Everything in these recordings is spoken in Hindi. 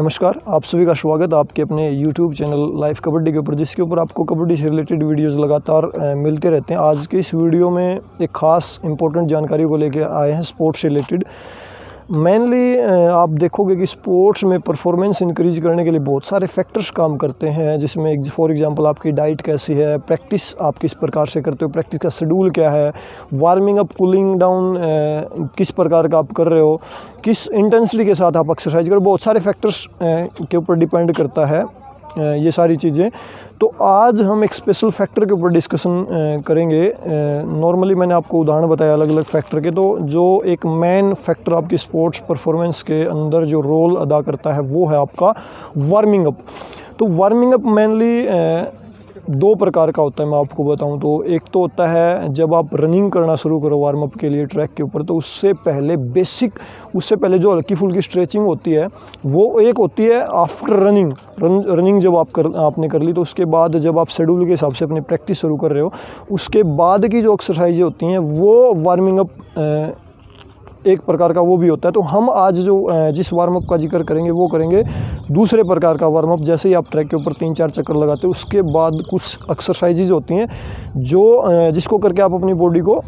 नमस्कार, आप सभी का स्वागत है आपके अपने YouTube चैनल लाइव कबड्डी के ऊपर, जिसके ऊपर आपको कबड्डी से रिलेटेड वीडियोस लगातार मिलते रहते हैं। आज के इस वीडियो में एक ख़ास इंपॉर्टेंट जानकारी को लेकर आए हैं स्पोर्ट्स से रिलेटेड। मेनली आप देखोगे कि स्पोर्ट्स में परफॉर्मेंस इंक्रीज करने के लिए बहुत सारे फैक्टर्स काम करते हैं, जिसमें फॉर एग्जांपल आपकी डाइट कैसी है, प्रैक्टिस आप किस प्रकार से करते हो, प्रैक्टिस का शेड्यूल क्या है, वार्मिंग अप कूलिंग डाउन किस प्रकार का आप कर रहे हो, किस इंटेंसिटी के साथ आप एक्सरसाइज करो, बहुत सारे फैक्टर्स के ऊपर डिपेंड करता है ये सारी चीज़ें। तो आज हम एक स्पेशल फैक्टर के ऊपर डिस्कशन करेंगे। नॉर्मली मैंने आपको उदाहरण बताया अलग अलग फैक्टर के, तो जो एक मेन फैक्टर आपकी स्पोर्ट्स परफॉर्मेंस के अंदर जो रोल अदा करता है वो है आपका वार्मिंग अप। तो वार्मिंग अप मेनली दो प्रकार का होता है, मैं आपको बताऊं तो एक तो होता है जब आप रनिंग करना शुरू करो वार्म अप के लिए ट्रैक के ऊपर, तो उससे पहले बेसिक, उससे पहले जो हल्की फुल्की स्ट्रेचिंग होती है वो एक होती है आफ्टर रनिंग जब आपने कर ली, तो उसके बाद जब आप शेड्यूल के हिसाब से अपनी प्रैक्टिस शुरू कर रहे हो उसके बाद की जो एक्सरसाइजें होती हैं वो वार्मिंग अप एक प्रकार का वो भी होता है। तो हम आज जो जिस वार्म अप का जिक्र करेंगे वो करेंगे दूसरे प्रकार का वार्म अप। जैसे ही आप ट्रैक के ऊपर 3-4 चक्कर लगाते हो उसके बाद कुछ एक्सरसाइजेज होती हैं जो जिसको करके आप अपनी बॉडी को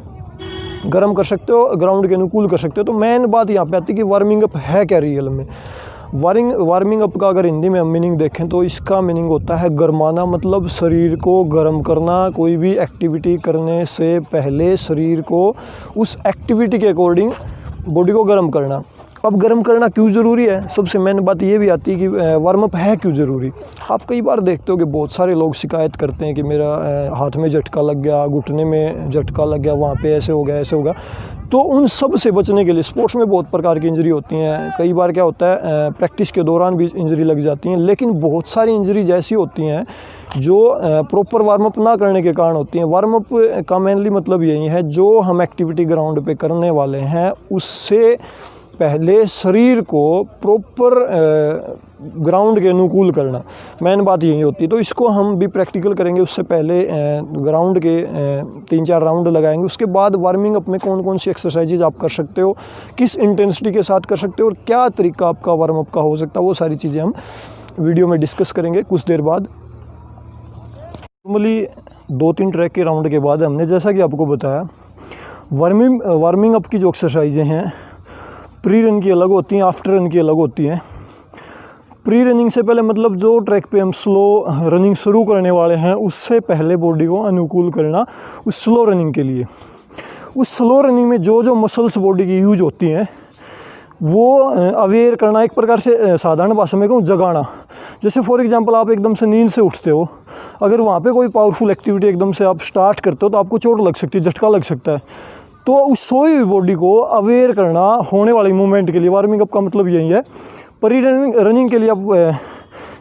गर्म कर सकते हो, ग्राउंड के अनुकूल कर सकते हो। तो मेन बात यहाँ पे आती है कि वार्मिंग अप है क्या रियल में। वार्मिंग अप का अगर हिंदी में हम मीनिंग देखें तो इसका मीनिंग होता है गरमाना, मतलब शरीर को गर्म करना। कोई भी एक्टिविटी करने से पहले शरीर को उस एक्टिविटी के अकॉर्डिंग बॉडी को गर्म करना। अब गर्म करना क्यों ज़रूरी है, सबसे मेन बात ये भी आती है कि वार्म अप है क्यों ज़रूरी। आप कई बार देखते हो कि बहुत सारे लोग शिकायत करते हैं कि मेरा हाथ में झटका लग गया, घुटने में झटका लग गया, वहाँ पे ऐसे हो गया ऐसे होगा। तो उन सब से बचने के लिए स्पोर्ट्स में बहुत प्रकार की इंजरी होती हैं। कई बार क्या होता है प्रैक्टिस के दौरान भी इंजरी लग जाती हैं, लेकिन बहुत सारी इंजरी ऐसी होती हैं जो प्रॉपर वार्म अप ना करने के कारण होती हैं। वार्म अप का मेनली मतलब यही है, जो हम एक्टिविटी ग्राउंड पे करने वाले हैं उससे पहले शरीर को प्रॉपर ग्राउंड के अनुकूल करना, मेन बात यही होती है। तो इसको हम भी प्रैक्टिकल करेंगे। उससे पहले ग्राउंड के 3-4 राउंड लगाएंगे। उसके बाद वार्मिंग अप में कौन कौन सी एक्सरसाइजेज आप कर सकते हो, किस इंटेंसिटी के साथ कर सकते हो और क्या तरीका आपका वार्म अप का हो सकता है, वो सारी चीज़ें हम वीडियो में डिस्कस करेंगे कुछ देर बाद। नॉर्मली 2-3 ट्रैक के राउंड के बाद हमने जैसा कि आपको बताया वार्मिंग अप की जो एक्सरसाइजें हैं प्री रन की अलग होती हैं, आफ्टर रन की अलग होती हैं। प्री रनिंग से पहले मतलब जो ट्रैक पे हम स्लो रनिंग शुरू करने वाले हैं उससे पहले बॉडी को अनुकूल करना उस स्लो रनिंग के लिए। उस स्लो रनिंग में जो जो मसल्स बॉडी की यूज होती हैं वो अवेयर करना, एक प्रकार से साधारण भाषा में कहूँ जगाना। जैसे फॉर एग्जांपल आप एकदम से नींद से उठते हो, अगर वहाँ पे कोई पावरफुल एक्टिविटी एकदम से आप स्टार्ट करते हो तो आपको चोट लग सकती है, झटका लग सकता है। तो उस सोई हुई बॉडी को अवेयर करना होने वाली मूवमेंट के लिए वार्मिंग अप का मतलब यही है। प्री रनिंग के लिए आप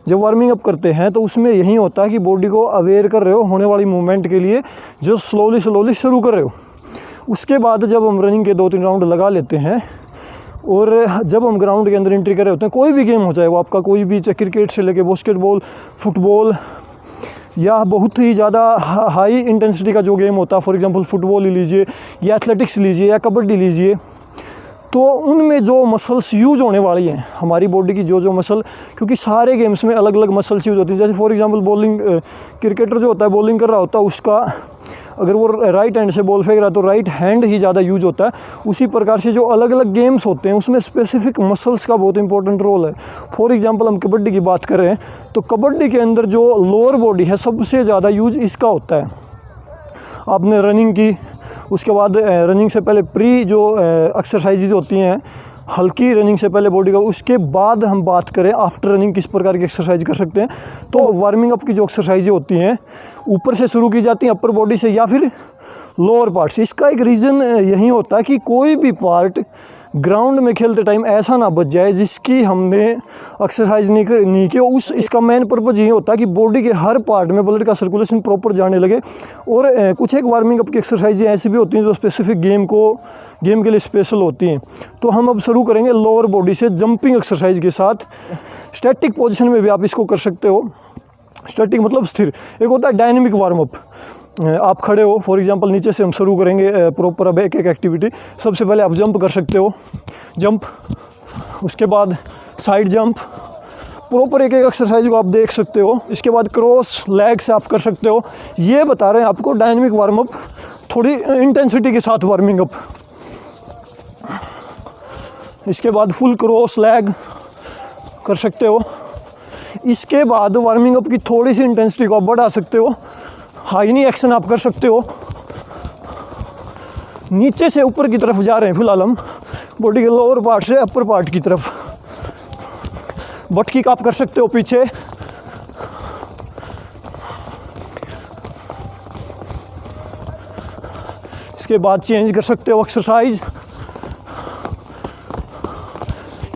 जब वार्मिंग अप करते हैं तो उसमें यही होता है कि बॉडी को अवेयर कर रहे हो होने वाली मूवमेंट के लिए जो स्लोली शुरू कर रहे हो। उसके बाद जब हम रनिंग के 2-3 राउंड लगा लेते हैं और जब हम ग्राउंड के अंदर एंट्री कर रहे होते हैं, कोई भी गेम हो चाहे वो आपका कोई भी, चाहे क्रिकेट से लेके बास्केटबॉल, फुटबॉल या बहुत ही ज़्यादा हाई इंटेंसिटी का जो गेम होता है, फॉर एग्जांपल फुटबॉल ही लीजिए या एथलेटिक्स लीजिए या कबड्डी लीजिए, तो उनमें जो मसल्स यूज होने वाली हैं हमारी बॉडी की, जो मसल, क्योंकि सारे गेम्स में अलग अलग मसल्स यूज होती हैं। जैसे फॉर एग्जांपल बॉलिंग, क्रिकेटर जो होता है बॉलिंग कर रहा होता है, उसका अगर वो राइट हैंड से बॉल फेंक रहा है तो राइट हैंड ही ज़्यादा यूज होता है। उसी प्रकार से जो अलग अलग गेम्स होते हैं उसमें स्पेसिफिक मसल्स का बहुत इंपॉर्टेंट रोल है। फॉर एग्जांपल हम कबड्डी की बात कर रहे हैं तो कबड्डी के अंदर जो लोअर बॉडी है सबसे ज़्यादा यूज इसका होता है। आपने रनिंग की, उसके बाद रनिंग से पहले प्री जो एक्सरसाइजेज होती हैं हल्की रनिंग से पहले बॉडी का, उसके बाद हम बात करें आफ्टर रनिंग किस प्रकार की एक्सरसाइज कर सकते हैं। तो वार्मिंग अप की जो एक्सरसाइजें होती हैं ऊपर से शुरू की जाती हैं, अपर बॉडी से या फिर लोअर पार्ट से। इसका एक रीज़न यही होता है कि कोई भी पार्ट ग्राउंड में खेलते टाइम ऐसा ना बच जाए जिसकी हमने एक्सरसाइज नहीं की। इसका मेन पर्पज़ यही होता है कि बॉडी के हर पार्ट में ब्लड का सर्कुलेशन प्रॉपर जाने लगे। और कुछ एक वार्मिंग अप की एक्सरसाइजें ऐसी भी होती हैं जो स्पेसिफिक गेम के लिए स्पेशल होती हैं। तो हम अब शुरू करेंगे लोअर बॉडी से जंपिंग एक्सरसाइज के साथ। स्टैटिक पोजिशन में भी आप इसको कर सकते हो। स्टैटिक मतलब स्थिर। एक होता है डायनेमिक वार्म अप, आप खड़े हो, फॉर एग्जांपल नीचे से हम शुरू करेंगे प्रॉपर अब एक एक्टिविटी। सबसे पहले आप जंप कर सकते हो, जंप, उसके बाद साइड जंप, प्रॉपर एक एक एक्सरसाइज को आप देख सकते हो। इसके बाद क्रॉस लेग से आप कर सकते हो। ये बता रहे हैं आपको डायनेमिक वार्म अप, थोड़ी इंटेंसिटी के साथ वार्मिंग अप। इसके बाद फुल क्रॉस लेग कर सकते हो। इसके बाद वार्मिंग अप की थोड़ी सी इंटेंसिटी को आप बढ़ा सकते हो। हाई नी एक्शन आप कर सकते हो। नीचे से ऊपर की तरफ जा रहे हैं फिलहाल हम, बॉडी के लोअर पार्ट से अपर पार्ट की तरफ। बट किक आप कर सकते हो पीछे। इसके बाद चेंज कर सकते हो एक्सरसाइज।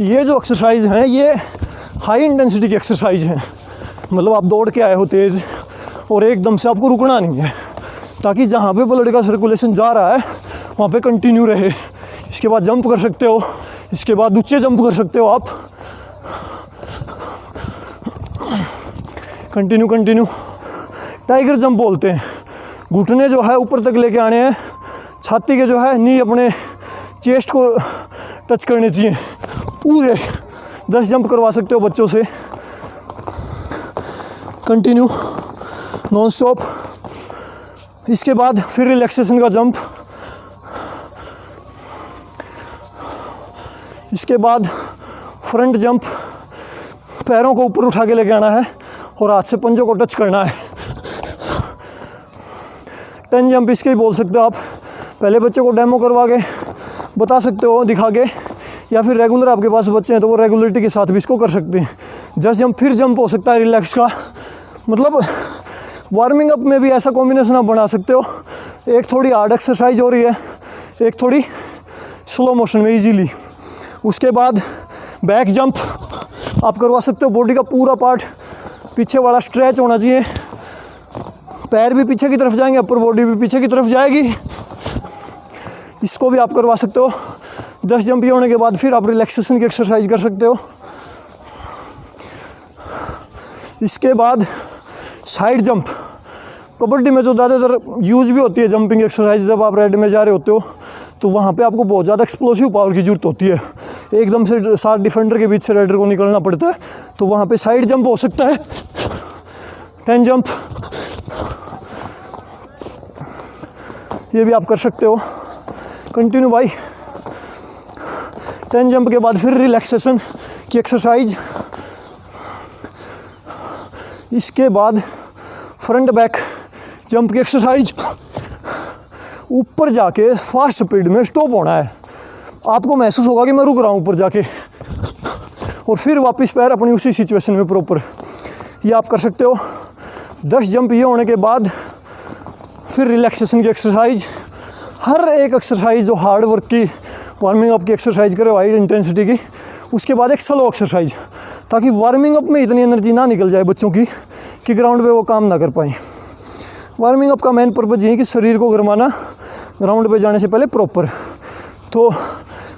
ये जो एक्सरसाइज हैं ये हाई इंटेंसिटी की एक्सरसाइज हैं। मतलब आप दौड़ के आए हो तेज़ और एकदम से आपको रुकना नहीं है, ताकि जहाँ पे ब्लड का सर्कुलेशन जा रहा है वहाँ पे कंटिन्यू रहे। इसके बाद जंप कर सकते हो। इसके बाद ऊंचे जंप कर सकते हो आप। कंटिन्यू टाइगर जंप बोलते हैं। घुटने जो है ऊपर तक लेके आने हैं, छाती के जो है नी अपने चेस्ट को टच करने चाहिए। पूरे 10 जंप करवा सकते हो बच्चों से। Continue non stop. इसके बाद फिर रिलैक्सेशन का जंप। इसके बाद फ्रंट जंप, पैरों को ऊपर उठा के लेके आना है और हाथ से पंजों को टच करना है। 10 जंप इसके ही बोल सकते हो आप। पहले बच्चे को डेमो करवा के बता सकते हो, दिखा के, या फिर रेगुलर आपके पास बच्चे हैं तो वो रेगुलरिटी के साथ भी इसको कर सकते हैं। 10 जंप फिर जंप हो सकता है रिलैक्स का। मतलब वार्मिंग अप में भी ऐसा कॉम्बिनेशन आप बना सकते हो, एक थोड़ी हार्ड एक्सरसाइज हो रही है, एक थोड़ी स्लो मोशन में इजीली। उसके बाद बैक जंप आप करवा सकते हो। बॉडी का पूरा पार्ट पीछे वाला स्ट्रेच होना चाहिए। पैर भी पीछे की तरफ जाएंगे, अपर बॉडी भी पीछे की तरफ जाएगी। इसको भी आप करवा सकते हो। 10 जंप ये होने के बाद फिर आप रिलैक्सेशन की एक्सरसाइज कर सकते हो। इसके बाद साइड जंप, कबड्डी में जो ज़्यादातर यूज़ भी होती है जंपिंग एक्सरसाइज, जब आप रेड में जा रहे होते हो तो वहाँ पे आपको बहुत ज़्यादा एक्सप्लोसिव पावर की ज़रूरत होती है। एकदम से 7 डिफेंडर के बीच से रेडर को निकलना पड़ता है, तो वहाँ पे साइड जंप हो सकता है। 10 जंप ये भी आप कर सकते हो। कंटिन्यू भाई। 10 जंप के बाद फिर रिलैक्सेशन की एक्सरसाइज। इसके बाद फ्रंट बैक जंप की एक्सरसाइज। ऊपर जाके फास्ट स्पीड में स्टॉप होना है। आपको महसूस होगा कि मैं रुक रहा हूँ ऊपर जाके, और फिर वापस पैर अपनी उसी सिचुएशन में प्रॉपर। ये आप कर सकते हो। 10 जंप ये होने के बाद फिर रिलैक्सेशन की एक्सरसाइज। हर एक एक्सरसाइज जो हार्ड वर्क की वार्मिंग अप की एक्सरसाइज करे हाई इंटेंसिटी की, उसके बाद एक स्लो एक्सरसाइज, ताकि वार्मिंग अप में इतनी एनर्जी ना निकल जाए बच्चों की कि ग्राउंड पे वो काम ना कर पाएँ। वार्मिंग अप का मेन पर्पज़ ये है कि शरीर को गरमाना ग्राउंड पे जाने से पहले प्रॉपर। तो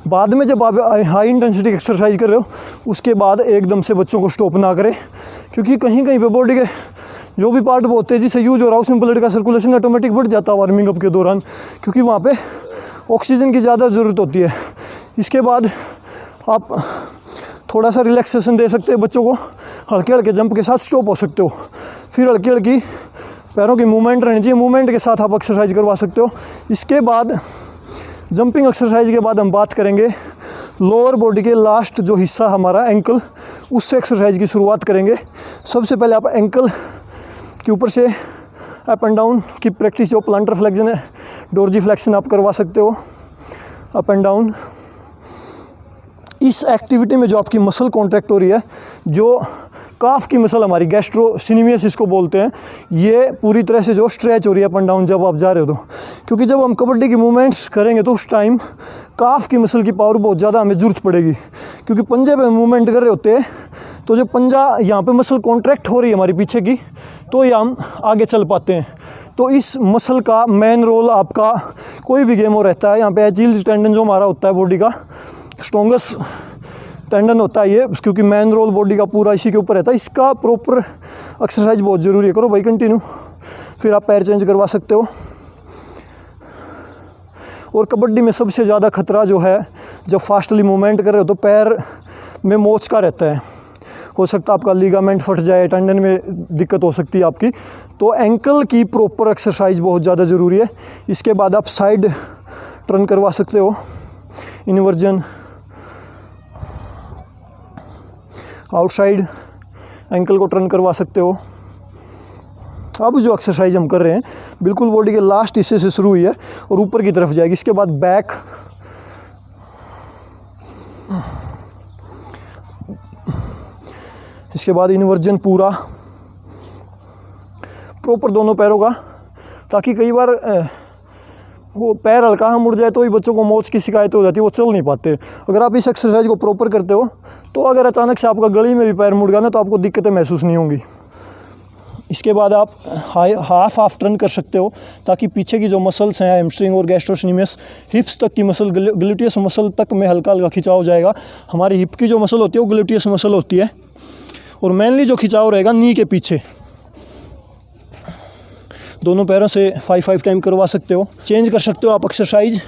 बाद में जब आप हाई इंटेंसिटी एक्सरसाइज कर रहे हो उसके बाद एकदम से बच्चों को स्टॉप ना करें, क्योंकि कहीं कहीं पे बॉडी के जो भी पार्ट बहुत तेज़ी से यूज हो रहा है उसमें ब्लड का सर्कुलेशन ऑटोमेटिक बढ़ जाता है वार्मिंग अप के दौरान, क्योंकि वहाँ पे ऑक्सीजन की ज़्यादा ज़रूरत होती है। इसके बाद आप थोड़ा सा रिलैक्सेशन दे सकते हैं बच्चों को। हल्के हल्के जंप के साथ स्टॉप हो सकते हो। फिर हल्की हल्की पैरों की मूवमेंट रहनी चाहिए, मूवमेंट के साथ आप एक्सरसाइज करवा सकते हो। इसके बाद जंपिंग एक्सरसाइज के बाद हम बात करेंगे लोअर बॉडी के लास्ट जो हिस्सा हमारा एंकल, उससे एक्सरसाइज की शुरुआत करेंगे। सबसे पहले आप एंकल के ऊपर से अप एंड डाउन की प्रैक्टिस, जो प्लांटर फ्लेक्शन है, डोर्जी फ्लेक्शन आप करवा सकते हो, अप एंड डाउन। इस एक्टिविटी में जो आपकी मसल कॉन्ट्रैक्ट हो रही है, जो काफ की मसल हमारी गैस्ट्रोसिनेमियस इसको बोलते हैं, ये पूरी तरह से जो स्ट्रेच हो रही है अप एंड डाउन जब आप जा रहे हो तो। क्योंकि जब हम कबड्डी की मूवमेंट्स करेंगे तो उस टाइम काफ की मसल की पावर बहुत ज़्यादा हमें ज़रूरत पड़ेगी, क्योंकि पंजे पे मूवमेंट कर रहे होते हैं तो जब पंजा यहाँ पे मसल कॉन्ट्रैक्ट हो रही है हमारी पीछे की, तो ये हम आगे चल पाते हैं। तो इस मसल का मेन रोल आपका कोई भी गेम हो रहता है। यहाँ पे एचिल्स टेंडन जो हमारा होता है बॉडी का स्ट्रॉन्गेस्ट टेंडन होता है ये, क्योंकि मेन रोल बॉडी का पूरा इसी के ऊपर रहता है। इसका प्रॉपर एक्सरसाइज बहुत ज़रूरी है। करो भाई कंटिन्यू। फिर आप पैर चेंज करवा सकते हो। और कबड्डी में सबसे ज़्यादा खतरा जो है, जब फास्टली मूवमेंट कर रहे हो तो पैर में मोच का रहता है। हो सकता है आपका लिगामेंट फट जाए, टेंडन में दिक्कत हो सकती है आपकी। तो एंकल की प्रॉपर एक्सरसाइज बहुत ज़्यादा ज़रूरी है। इसके बाद आप साइड टर्न करवा सकते हो, इन्वर्जन, आउटसाइड एंकल को टर्न करवा सकते हो। अब जो एक्सरसाइज हम कर रहे हैं बिल्कुल बॉडी के लास्ट हिस्से से शुरू हुई है और ऊपर की तरफ जाएगी। इसके बाद बैक, इसके बाद इन्वर्जन पूरा प्रॉपर दोनों पैरों का, ताकि कई बार वो पैर हल्का हम मुड़ जाए तो ही बच्चों को मोच की शिकायत हो जाती है, वो चल नहीं पाते। अगर आप इस एक्सरसाइज को प्रॉपर करते हो तो अगर अचानक से आपका गली में भी पैर मुड़ गया ना तो आपको दिक्कतें महसूस नहीं होंगी। इसके बाद आप हाफ टर्न कर सकते हो, ताकि पीछे की जो मसल्स हैं हैमस्ट्रिंग और गैस्ट्रोसिनेमियस, हिप्स तक की मसल, ग्लूटियस मसल तक में हल्का हल्का खिंचाव जाएगा। हमारी हिप की जो मसल होती है वो ग्लूटियस मसल होती है, और मेनली जो खिंचाव रहेगा नी के पीछे। दोनों पैरों से 5 टाइम करवा सकते हो। चेंज कर सकते हो आप एक्सरसाइज,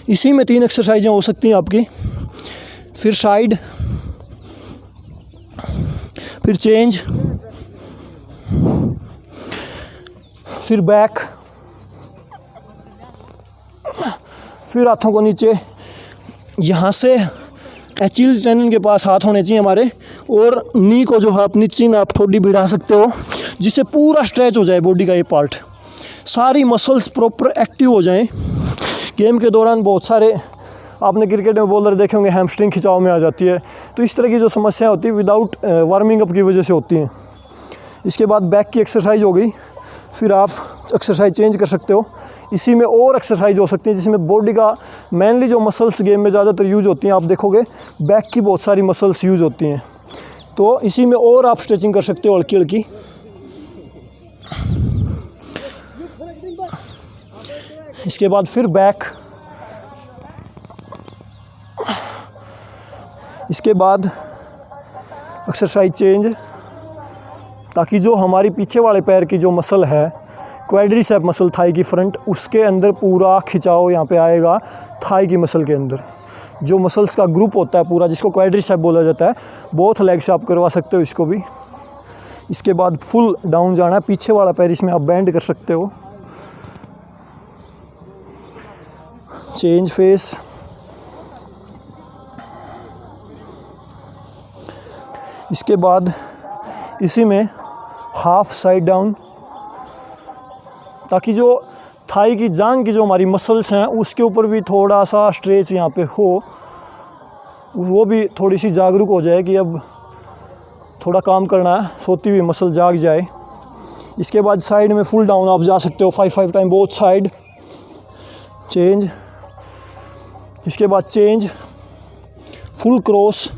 इसी में 3 एक्सरसाइजें हो सकती हैं आपकी। फिर साइड, फिर चेंज, फिर बैक, फिर हाथों को नीचे, यहाँ से एचिल्स टेंडन के पास हाथ होने चाहिए हमारे, और नी को जो है अपनी चिन आप थोड़ी बढ़ा सकते हो, जिससे पूरा स्ट्रेच हो जाए बॉडी का ये पार्ट, सारी मसल्स प्रॉपर एक्टिव हो जाएं। गेम के दौरान बहुत सारे आपने क्रिकेट में बॉलर देखे होंगे हैमस्ट्रिंग खिंचाव में आ जाती है, तो इस तरह की जो समस्या होती है विदाउट वार्मिंग अप की वजह से होती हैं। इसके बाद बैक की एक्सरसाइज हो गई, फिर आप एक्सरसाइज चेंज कर सकते हो। इसी में और एक्सरसाइज हो सकती है जिसमें बॉडी का मेनली जो मसल्स गेम में ज़्यादातर यूज होती हैं, आप देखोगे बैक की बहुत सारी मसल्स यूज होती हैं, तो इसी में और आप स्ट्रेचिंग कर सकते हो हल्की हल्की। इसके बाद फिर बैक, इसके बाद एक्सरसाइज चेंज, ताकि जो हमारी पीछे वाले पैर की जो मसल है, क्वाड्रिसेप मसल थाई की फ्रंट, उसके अंदर पूरा खिंचाव यहाँ पे आएगा। थाई की मसल के अंदर जो मसल्स का ग्रुप होता है पूरा, जिसको क्वाड्रिसेप बोला जाता है, बोथ लेग से आप करवा सकते हो इसको भी। इसके बाद फुल डाउन जाना है, पीछे वाला पैर इसमें आप बेंड कर सकते हो। चेंज फेस, इसके बाद इसी में हाफ साइड डाउन, ताकि जो थाई की जांग की जो हमारी मसल्स हैं उसके ऊपर भी थोड़ा सा स्ट्रेच यहाँ पे हो, वो भी थोड़ी सी जागरूक हो जाए कि अब थोड़ा काम करना है, सोती हुई मसल जाग जाए। इसके बाद साइड में फुल डाउन आप जा सकते हो 5 टाइम बोथ साइड। चेंज, इसके बाद चेंज, फुल क्रॉस,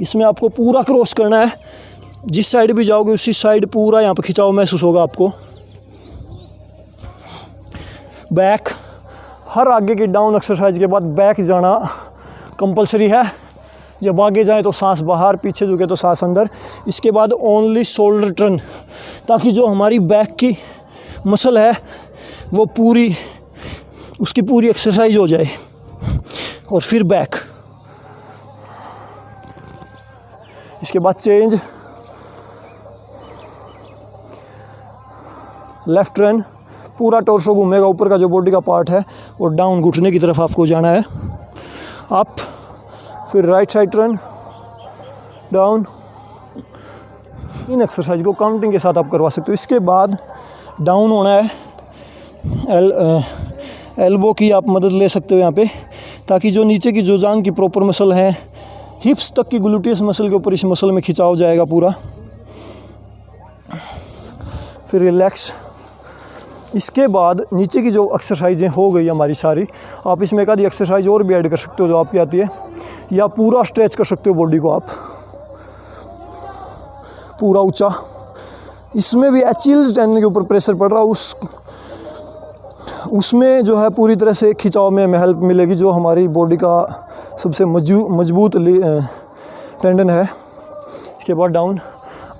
इसमें आपको पूरा क्रॉस करना है, जिस साइड भी जाओगे उसी साइड पूरा यहाँ पे खिंचाव महसूस होगा आपको। बैक, हर आगे की डाउन एक्सरसाइज के बाद बैक जाना कंपलसरी है। जब आगे जाए तो सांस बाहर, पीछे झुके तो सांस अंदर। इसके बाद ओनली शोल्डर टर्न, ताकि जो हमारी बैक की मसल है वो पूरी, उसकी पूरी एक्सरसाइज हो जाए। और फिर बैक, इसके बाद चेंज, लेफ्ट टर्न, पूरा टॉर्सो घूमेगा, ऊपर का जो बॉडी का पार्ट है, और डाउन घुटने की तरफ आपको जाना है। अप, फिर राइट साइड टर्न, डाउन। इन एक्सरसाइज को काउंटिंग के साथ आप करवा सकते हो। इसके बाद डाउन होना है, एल्बो की आप मदद ले सकते हो यहाँ पे, ताकि जो नीचे की जो जांग की प्रॉपर मसल है, हिप्स तक की ग्लूटियस मसल के ऊपर इस मसल में खिंचाव जाएगा पूरा। फिर रिलैक्स। इसके बाद नीचे की जो एक्सरसाइजें हो गई हमारी सारी, आप इसमें एक आधी एक्सरसाइज और भी ऐड कर सकते हो जो आपकी आती है, या पूरा स्ट्रेच कर सकते हो बॉडी को आप पूरा ऊंचा। इसमें भी एचिल्स टेंडन के ऊपर प्रेशर पड़ रहा, उसमें जो है पूरी तरह से खिंचाव में हमें हेल्प मिलेगी, जो हमारी बॉडी का सबसे मजबूत टेंडन है। इसके बाद डाउन।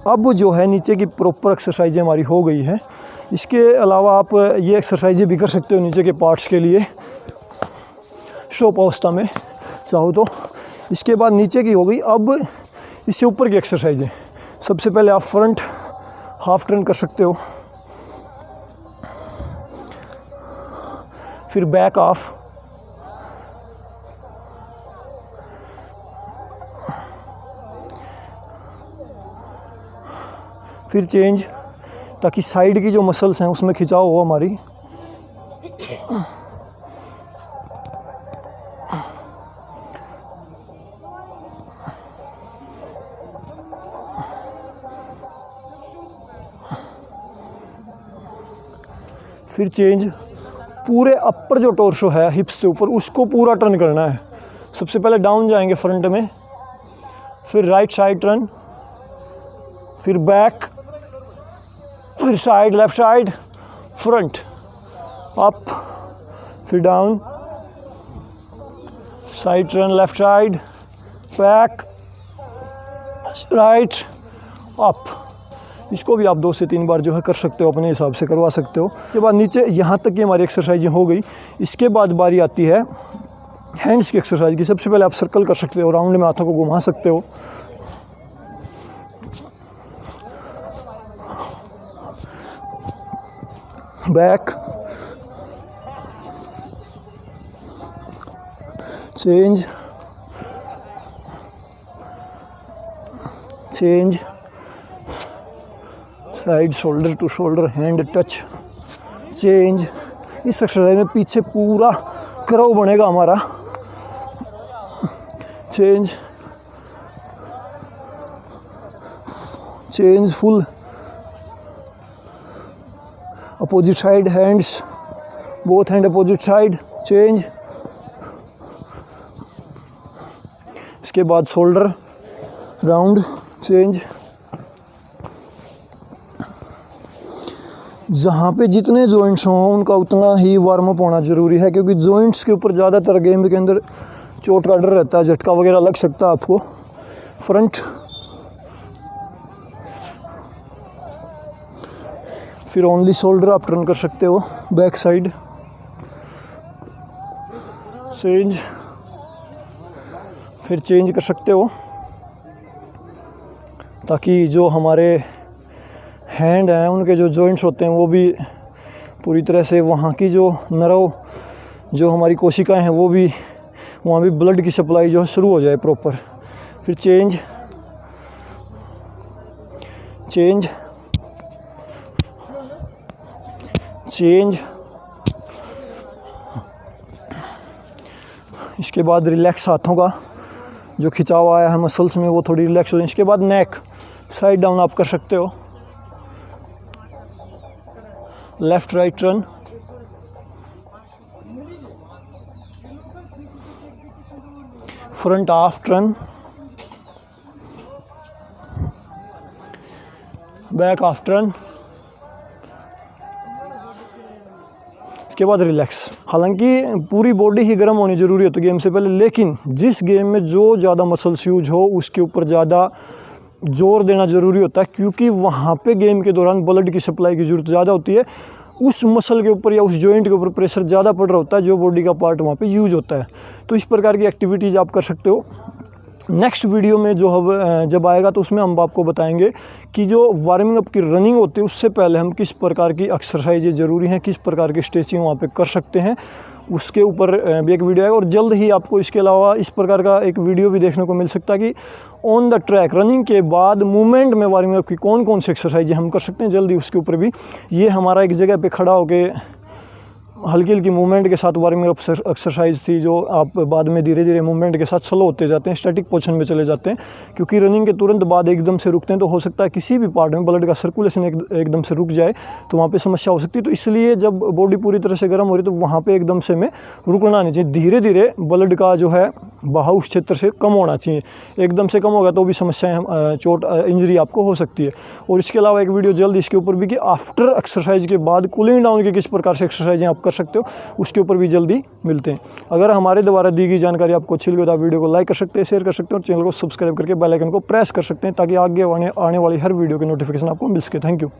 अब जो है नीचे की प्रॉपर एक्सरसाइजें हमारी हो गई हैं। इसके अलावा आप ये एक्सरसाइजें भी कर सकते हो नीचे के पार्ट्स के लिए शॉप अवस्था में चाहो तो। इसके बाद नीचे की हो गई। अब इससे ऊपर की एक्सरसाइज है। सबसे पहले आप फ्रंट हाफ टर्न कर सकते हो, फिर बैक ऑफ, फिर चेंज, ताकि साइड की जो मसल्स हैं उसमें खिंचाव हो हमारी। फिर चेंज, पूरे अपर जो टोर्सो है हिप्स से ऊपर उसको पूरा टर्न करना है। सबसे पहले डाउन जाएंगे फ्रंट में, फिर राइट साइड टर्न, फिर बैक, फिर side left side, front up, फिर down, side turn left side, back, right, up. इसको भी आप 2 से 3 बार जो है कर सकते हो, अपने हिसाब से करवा सकते हो। इसके बाद नीचे यहाँ तक की हमारी एक्सरसाइजें हो गई। इसके बाद बारी आती है हैंड्स की एक्सरसाइज की। सबसे पहले आप सर्कल कर सकते हो, राउंड में हाथों को घुमा सकते हो। Back, change, change, side shoulder to shoulder hand touch, change. इस एक्सरसाइज में पीछे पूरा कर्व बनेगा हमारा। Change, change full, opposite side hands, both hand opposite side, change. इसके बाद शोल्डर राउंड, चेंज। जहाँ पे जितने जॉइंट्स हों उनका उतना ही वार्म अप होना ज़रूरी है, क्योंकि जॉइंट्स के ऊपर ज़्यादातर गेम के अंदर चोट का डर रहता है, झटका वगैरह लग सकता है आपको। फ्रंट, फिर ओनली शोल्डर आप टर्न कर सकते हो, बैक साइड, चेंज, फिर चेंज कर सकते हो, ताकि जो हमारे हैंड हैं उनके जो जॉइंट्स होते हैं वो भी पूरी तरह से, वहाँ की जो नर्व, जो हमारी कोशिकाएं हैं वो भी, वहाँ भी ब्लड की सप्लाई जो है शुरू हो जाए प्रॉपर। फिर चेंज, चेंज, चेंज। इसके बाद रिलैक्स, हाथों का जो खिंचाव आया है मसल्स में वो थोड़ी रिलैक्स हो जाए। इसके बाद नेक साइड डाउन आप कर सकते हो, left right turn, front half turn, back half turn. इसके बाद रिलैक्स। हालांकि पूरी बॉडी ही गर्म होनी ज़रूरी होती है गेम से पहले, लेकिन जिस गेम में जो ज़्यादा मसल्स यूज हो उसके ऊपर ज़्यादा जोर देना ज़रूरी होता है, क्योंकि वहाँ पे गेम के दौरान ब्लड की सप्लाई की ज़रूरत ज़्यादा होती है। उस मसल के ऊपर या उस जॉइंट के ऊपर प्रेशर ज़्यादा पड़ रहा होता है, जो बॉडी का पार्ट वहाँ पे यूज होता है। तो इस प्रकार की एक्टिविटीज़ आप कर सकते हो। नेक्स्ट वीडियो में जो जब आएगा तो उसमें हम आपको बताएंगे कि जो वार्मिंग अप की रनिंग होती है उससे पहले हम किस प्रकार की एक्सरसाइजें ज़रूरी हैं, किस प्रकार की स्ट्रेचिंग वहाँ पे कर सकते हैं, उसके ऊपर भी एक वीडियो आएगा। और जल्द ही आपको इसके अलावा इस प्रकार का एक वीडियो भी देखने को मिल सकता है कि ऑन द ट्रैक रनिंग के बाद मूवमेंट में वार्मिंग अप की कौन कौन सी एक्सरसाइजें हम कर सकते हैं। जल्दी उसके ऊपर भी, ये हमारा एक जगह पे खड़ा होकर हल्की हल्की मूवमेंट के साथ वार्मिंग अप एक्सरसाइज थी, जो आप बाद में धीरे धीरे मूवमेंट के साथ स्लो होते जाते हैं, स्टैटिक पोजीशन में चले जाते हैं। क्योंकि रनिंग के तुरंत बाद एकदम से रुकते हैं तो हो सकता है किसी भी पार्ट में ब्लड का सर्कुलेशन एकदम से रुक जाए, तो वहाँ पे समस्या हो सकती है। तो इसलिए जब बॉडी पूरी तरह से गर्म हो रही है तो वहाँ पे एकदम से में रुकना नहीं चाहिए, धीरे धीरे ब्लड का जो है बहाव उस क्षेत्र से कम होना चाहिए। एकदम से कम होगा तो भी समस्याएं, चोट, इंजरी आपको हो सकती है। और इसके अलावा एक वीडियो जल्द इसके ऊपर भी कि आफ्टर एक्सरसाइज के बाद कूलिंग डाउन की किस प्रकार से एक्सरसाइजें आप कर सकते हो, उसके ऊपर भी जल्दी मिलते हैं। अगर हमारे द्वारा दी गई जानकारी आपको अच्छी लगी तो आप वीडियो को लाइक कर सकते हैं, शेयर कर सकते हैं और चैनल को सब्सक्राइब करके बेल आइकन को प्रेस कर सकते हैं, ताकि आगे आने वाली हर वीडियो की नोटिफिकेशन आपको मिल सके। Thank you.